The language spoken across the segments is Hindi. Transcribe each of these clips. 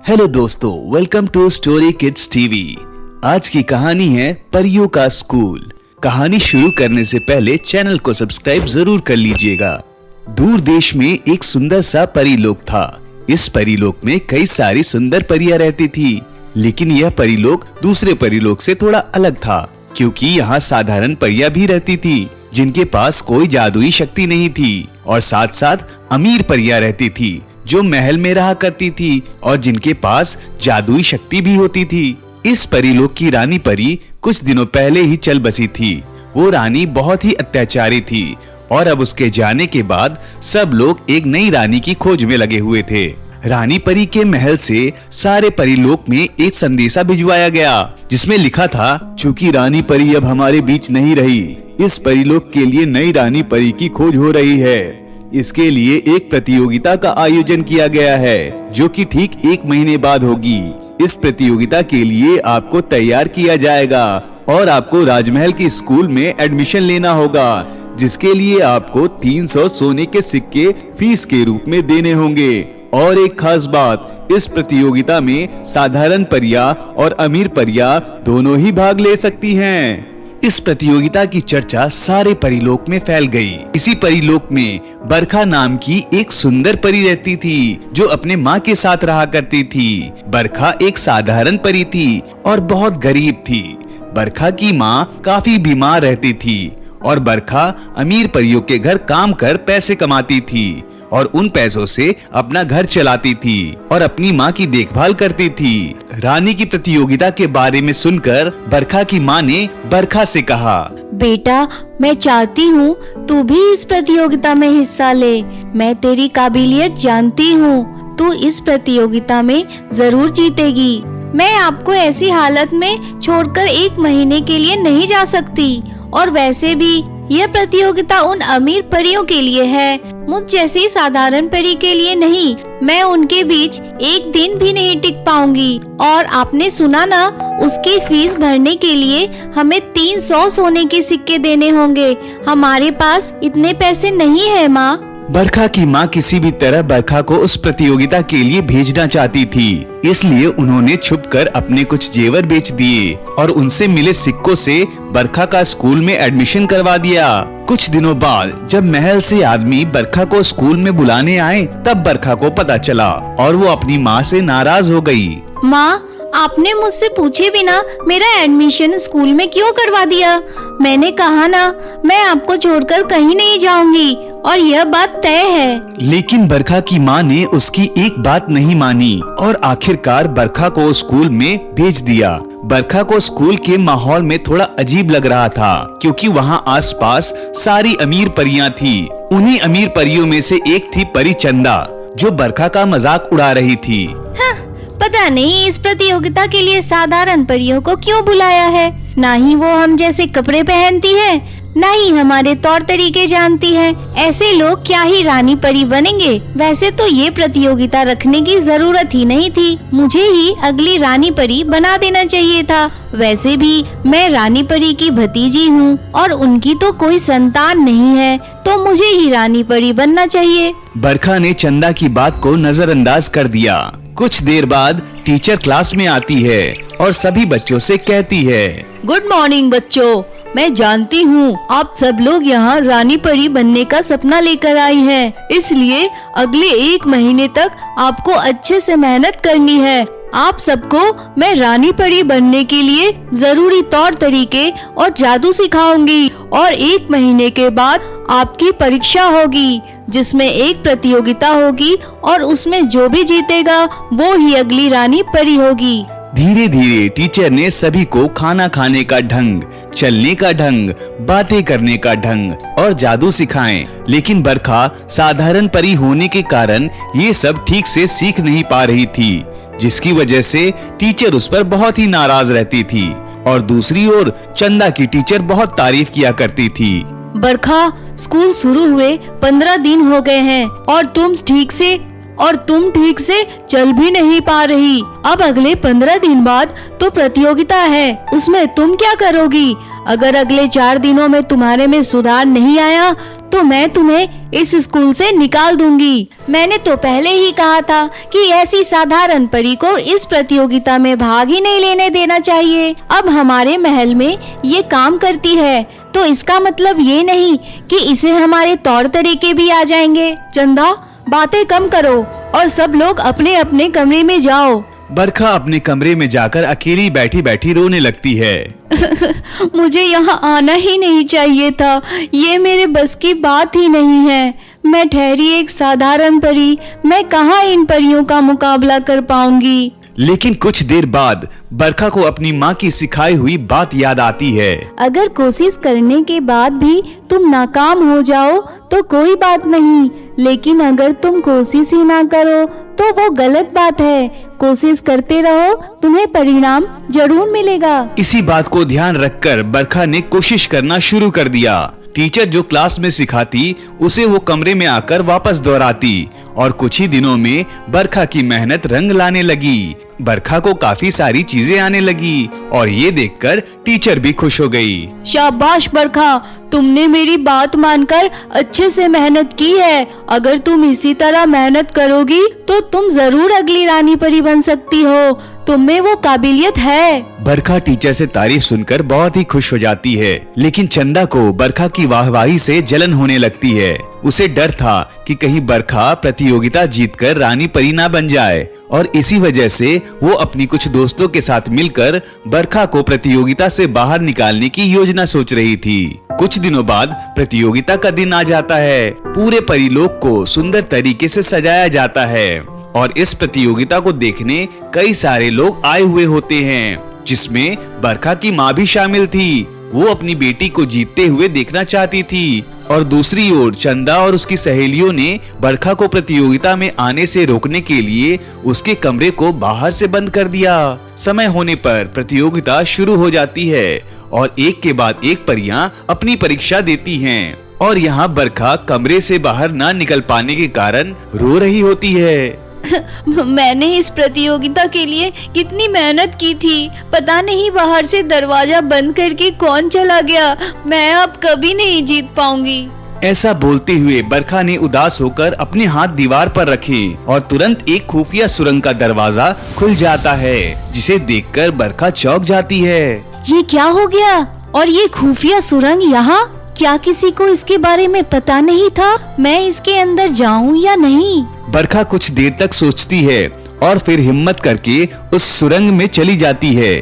हेलो दोस्तों, welcome to story kids TV. आज की कहानी है परियों का स्कूल। कहानी शुरू करने से पहले चैनल को सब्सक्राइब जरूर कर लीजिएगा। दूर देश में एक सुंदर सा परीलोक था। इस परीलोक में कई सारी सुंदर परियां रहती थी, लेकिन यह परीलोक दूसरे परीलोक से थोड़ा अलग था, क्योंकि यहाँ साधारण परियां भी रहती थी जिनके पास कोई जादुई शक्ति नहीं थी, और साथ साथ अमीर परियां रहती थी जो महल में रहा करती थी और जिनके पास जादुई शक्ति भी होती थी। इस परीलोक की रानी परी कुछ दिनों पहले ही चल बसी थी। वो रानी बहुत ही अत्याचारी थी और अब उसके जाने के बाद सब लोग एक नई रानी की खोज में लगे हुए थे। रानी परी के महल से सारे परीलोक में एक संदेशा भिजवाया गया, जिसमें लिखा था, चूंकि रानी परी अब हमारे बीच नहीं रही, इस परीलोक के लिए नई रानी परी की खोज हो रही है। इसके लिए एक प्रतियोगिता का आयोजन किया गया है, जो कि ठीक 1 महीने बाद होगी। इस प्रतियोगिता के लिए आपको तैयार किया जाएगा और आपको राजमहल के स्कूल में एडमिशन लेना होगा, जिसके लिए आपको 300 सोने के सिक्के फीस के रूप में देने होंगे। और एक खास बात, इस प्रतियोगिता में साधारण परियां और अमीर परियां दोनों ही भाग ले सकती हैं। इस प्रतियोगिता की चर्चा सारे परीलोक में फैल गई। इसी परीलोक में बरखा नाम की एक सुंदर परी रहती थी, जो अपने माँ के साथ रहा करती थी। बरखा एक साधारण परी थी और बहुत गरीब थी। बरखा की माँ काफी बीमार रहती थी और बरखा अमीर परियों के घर काम कर पैसे कमाती थी और उन पैसों से अपना घर चलाती थी और अपनी माँ की देखभाल करती थी। रानी की प्रतियोगिता के बारे में सुनकर बरखा की माँ ने बरखा से कहा, बेटा, मैं चाहती हूँ तू भी इस प्रतियोगिता में हिस्सा ले। मैं तेरी काबिलियत जानती हूँ, तू इस प्रतियोगिता में जरूर जीतेगी। मैं आपको ऐसी हालत में छोड़कर 1 महीने के लिए नहीं जा सकती, और वैसे भी यह प्रतियोगिता उन अमीर परियों के लिए है, मुझ जैसी साधारण परी के लिए नहीं। मैं उनके बीच 1 दिन भी नहीं टिक पाऊंगी। और आपने सुना ना, उसकी फीस भरने के लिए हमें 300 सोने के सिक्के देने होंगे। हमारे पास इतने पैसे नहीं है माँ। बरखा की माँ किसी भी तरह बरखा को उस प्रतियोगिता के लिए भेजना चाहती थी, इसलिए उन्होंने छुपकर अपने कुछ जेवर बेच दिए और उनसे मिले सिक्कों से बरखा का स्कूल में एडमिशन करवा दिया। कुछ दिनों बाद जब महल से आदमी बरखा को स्कूल में बुलाने आए, तब बरखा को पता चला और वो अपनी माँ से नाराज हो गई। माँ, आपने मुझसे पूछे बिना मेरा एडमिशन स्कूल में क्यों करवा दिया? मैंने कहा ना, मैं आपको छोड़कर कहीं नहीं जाऊंगी, और यह बात तय है। लेकिन बरखा की माँ ने उसकी एक बात नहीं मानी और आखिरकार बरखा को स्कूल में भेज दिया। बरखा को स्कूल के माहौल में थोड़ा अजीब लग रहा था, क्योंकि वहाँ आसपास सारी अमीर परियां थी। उन्हीं अमीर परियों में से एक थी परी चंदा, जो बरखा का मजाक उड़ा रही थी। पता नहीं इस प्रतियोगिता के लिए साधारण परियों को क्यों बुलाया है। ना ही वो हम जैसे कपड़े पहनती है, ना ही हमारे तौर तरीके जानती है। ऐसे लोग क्या ही रानी परी बनेंगे। वैसे तो ये प्रतियोगिता रखने की जरूरत ही नहीं थी, मुझे ही अगली रानी परी बना देना चाहिए था। वैसे भी मैं रानी परी की भतीजी हूँ और उनकी तो कोई संतान नहीं है, तो मुझे ही रानी परी बनना चाहिए। बरखा ने चंदा की बात को नजरअंदाज कर दिया। कुछ देर बाद टीचर क्लास में आती है और सभी बच्चों से कहती है, गुड मॉर्निंग बच्चों, मैं जानती हूँ आप सब लोग यहाँ रानी परी बनने का सपना लेकर आई हैं, इसलिए अगले 1 महीने तक आपको अच्छे से मेहनत करनी है। आप सबको मैं रानी परी बनने के लिए जरूरी तौर तरीके और जादू सिखाऊंगी, और 1 महीने के बाद आपकी परीक्षा होगी, जिसमें एक प्रतियोगिता होगी और उसमें जो भी जीतेगा वो ही अगली रानी परी होगी। धीरे धीरे टीचर ने सभी को खाना खाने का ढंग, चलने का ढंग, बातें करने का ढंग और जादू सिखाएं। लेकिन बरखा साधारण परी होने के कारण ये सब ठीक से सीख नहीं पा रही थी, जिसकी वजह से टीचर उस पर बहुत ही नाराज रहती थी। और दूसरी ओर चंदा की टीचर बहुत तारीफ किया करती थी। बरखा, स्कूल शुरू हुए 15 दिन हो गए हैं और तुम ठीक से चल भी नहीं पा रही। अब अगले 15 दिन बाद तो प्रतियोगिता है, उसमें तुम क्या करोगी? अगर अगले 4 दिनों में तुम्हारे में सुधार नहीं आया तो तो मैं तुम्हें इस स्कूल से निकाल दूंगी। मैंने तो पहले ही कहा था कि ऐसी साधारण परी को इस प्रतियोगिता में भाग ही नहीं लेने देना चाहिए। अब हमारे महल में ये काम करती है तो इसका मतलब ये नहीं कि इसे हमारे तौर तरीके भी आ जाएंगे। चंदा, बातें कम करो और सब लोग अपने अपने कमरे में जाओ। बरखा अपने कमरे में जाकर अकेली बैठी बैठी रोने लगती है। मुझे यहाँ आना ही नहीं चाहिए था, ये मेरे बस की बात ही नहीं है। मैं ठहरी एक साधारण परी, मैं कहाँ इन परियों का मुकाबला कर पाऊंगी। लेकिन कुछ देर बाद बरखा को अपनी माँ की सिखाई हुई बात याद आती है। अगर कोशिश करने के बाद भी तुम नाकाम हो जाओ तो कोई बात नहीं, लेकिन अगर तुम कोशिश ही ना करो तो वो गलत बात है। कोशिश करते रहो, तुम्हें परिणाम जरूर मिलेगा। इसी बात को ध्यान रखकर बरखा ने कोशिश करना शुरू कर दिया। टीचर जो क्लास में सिखाती उसे वो कमरे में आकर वापस दोहराती और कुछ ही दिनों में बरखा की मेहनत रंग लाने लगी। बरखा को काफी सारी चीजें आने लगी और ये देखकर टीचर भी खुश हो गई। शाबाश बरखा, तुमने मेरी बात मानकर अच्छे से मेहनत की है। अगर तुम इसी तरह मेहनत करोगी तो तुम जरूर अगली रानी परी बन सकती हो। तुम में वो काबिलियत है। बरखा टीचर से तारीफ सुनकर बहुत ही खुश हो जाती है, लेकिन चंदा को बरखा की वाहवाही से जलन होने लगती है। उसे डर था कि कहीं बरखा प्रतियोगिता जीतकर रानी परी ना बन जाए और इसी वजह से वो अपनी कुछ दोस्तों के साथ मिलकर बरखा को प्रतियोगिता से बाहर निकालने की योजना सोच रही थी। कुछ दिनों बाद प्रतियोगिता का दिन आ जाता है। पूरे परीलोक को सुंदर तरीके से सजाया जाता है और इस प्रतियोगिता को देखने कई सारे लोग आए हुए होते हैं, जिसमें बरखा की माँ भी शामिल थी। वो अपनी बेटी को जीतते हुए देखना चाहती थी और दूसरी ओर चंदा और उसकी सहेलियों ने बरखा को प्रतियोगिता में आने से रोकने के लिए उसके कमरे को बाहर से बंद कर दिया। समय होने पर प्रतियोगिता शुरू हो जाती है और एक के बाद एक परियां अपनी परीक्षा देती हैं और यहाँ बरखा कमरे से बाहर ना निकल पाने के कारण रो रही होती है। मैंने इस प्रतियोगिता के लिए कितनी मेहनत की थी, पता नहीं बाहर से दरवाजा बंद करके कौन चला गया। मैं अब कभी नहीं जीत पाऊंगी। ऐसा बोलते हुए बरखा ने उदास होकर अपने हाथ दीवार पर रखे और तुरंत एक खुफिया सुरंग का दरवाजा खुल जाता है, जिसे देखकर बरखा चौंक जाती है। ये क्या हो गया? और ये खुफिया सुरंग यहाँ? क्या किसी को इसके बारे में पता नहीं था? मैं इसके अंदर जाऊं या नहीं? बरखा कुछ देर तक सोचती है और फिर हिम्मत करके उस सुरंग में चली जाती है।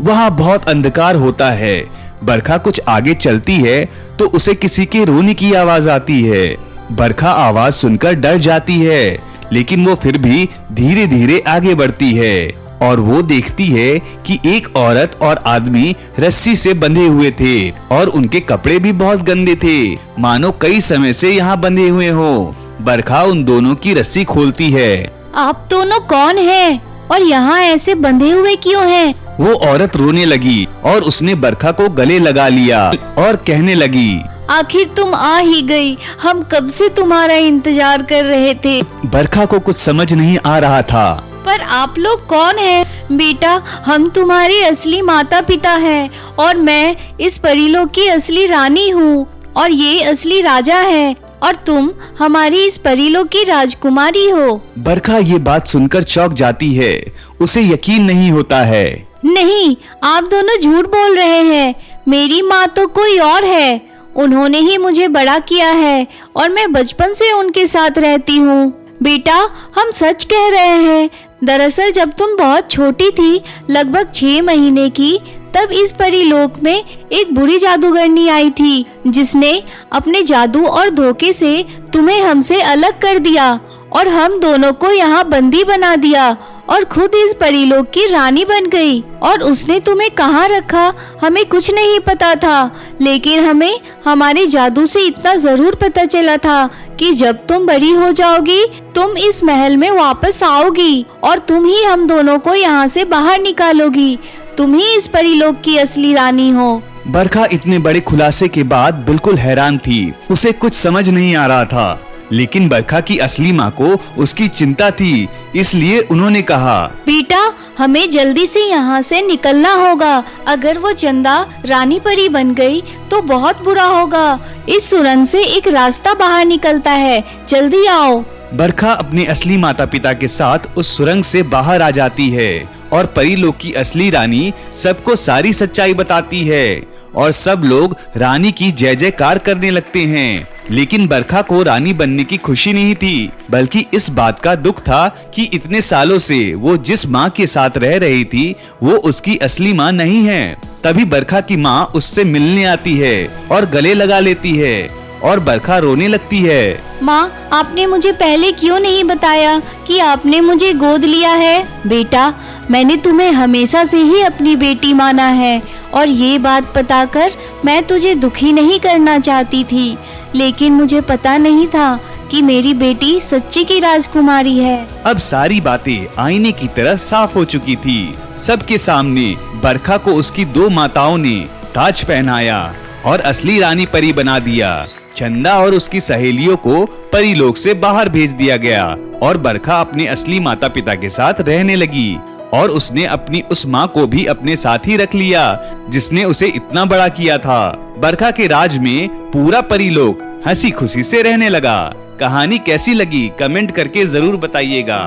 वहाँ बहुत अंधकार होता है। बरखा कुछ आगे चलती है तो उसे किसी के रोने की आवाज आती है। बरखा आवाज सुनकर डर जाती है, लेकिन वो फिर भी धीरे धीरे आगे बढ़ती है और वो देखती है कि एक औरत और आदमी रस्सी से बंधे हुए थे और उनके कपड़े भी बहुत गंदे थे, मानो कई समय से यहाँ बंधे हुए हो। बरखा उन दोनों की रस्सी खोलती है। आप दोनों कौन हैं? और यहाँ ऐसे बंधे हुए क्यों हैं? वो औरत रोने लगी और उसने बरखा को गले लगा लिया और कहने लगी, आखिर तुम आ ही गई, हम कब से तुम्हारा इंतजार कर रहे थे। बरखा को कुछ समझ नहीं आ रहा था। पर आप लोग कौन हैं? बेटा, हम तुम्हारी असली माता पिता हैं और मैं इस परीलोक की असली रानी हूँ और ये असली राजा है और तुम हमारी इस परीलोक की राजकुमारी हो। बरखा ये बात सुनकर चौंक जाती है। उसे यकीन नहीं होता है। नहीं, आप दोनों झूठ बोल रहे हैं। मेरी माँ तो कोई और है। उन्होंने ही मुझे बड़ा किया है और मैं बचपन से उनके साथ रहती हूँ। बेटा, हम सच कह रहे हैं। दरअसल जब तुम बहुत छोटी थी, लगभग 6 महीने की, तब इस परीलोक में एक बुरी जादूगरनी आई थी, जिसने अपने जादू और धोखे से तुम्हें हमसे अलग कर दिया और हम दोनों को यहाँ बंदी बना दिया और खुद इस परीलोक की रानी बन गई। और उसने तुम्हें कहाँ रखा हमें कुछ नहीं पता था, लेकिन हमें हमारे जादू से इतना जरूर पता चला था कि जब तुम बड़ी हो जाओगी तुम इस महल में वापस आओगी और तुम ही हम दोनों को यहाँ से बाहर निकालोगी। तुम ही इस परीलोक की असली रानी हो। बरखा इतने बड़े खुलासे के बाद बिल्कुल हैरान थी। उसे कुछ समझ नहीं आ रहा था, लेकिन बरखा की असली माँ को उसकी चिंता थी, इसलिए उन्होंने कहा, बेटा, हमें जल्दी से यहाँ से निकलना होगा। अगर वो चंदा रानी परी बन गई तो बहुत बुरा होगा। इस सुरंग से एक रास्ता बाहर निकलता है, जल्दी आओ। बरखा अपने असली माता पिता के साथ उस सुरंग से बाहर आ जाती है और परीलोक की असली रानी सबको सारी सच्चाई बताती है और सब लोग रानी की जय जयकार करने लगते हैं। लेकिन बरखा को रानी बनने की खुशी नहीं थी, बल्कि इस बात का दुख था कि इतने सालों से वो जिस माँ के साथ रह रही थी वो उसकी असली माँ नहीं है। तभी बरखा की माँ उससे मिलने आती है और गले लगा लेती है और बरखा रोने लगती है। माँ, आपने मुझे पहले क्यों नहीं बताया कि आपने मुझे गोद लिया है? बेटा, मैंने तुम्हें हमेशा से ही अपनी बेटी माना है और ये बात पता कर मैं तुझे दुखी नहीं करना चाहती थी, लेकिन मुझे पता नहीं था कि मेरी बेटी सच्ची की राजकुमारी है। अब सारी बातें आईने की तरह साफ हो चुकी थी। सबके सामने बरखा को उसकी 2 माताओं ने ताज पहनाया और असली रानी परी बना दिया। चंदा और उसकी सहेलियों को परीलोक से बाहर भेज दिया गया और बरखा अपने असली माता पिता के साथ रहने लगी और उसने अपनी उस माँ को भी अपने साथ ही रख लिया जिसने उसे इतना बड़ा किया था। बरखा के राज में पूरा परीलोक हंसी खुशी से रहने लगा। कहानी कैसी लगी कमेंट करके जरूर बताइएगा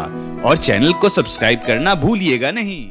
और चैनल को सब्सक्राइब करना भूलिएगा नहीं।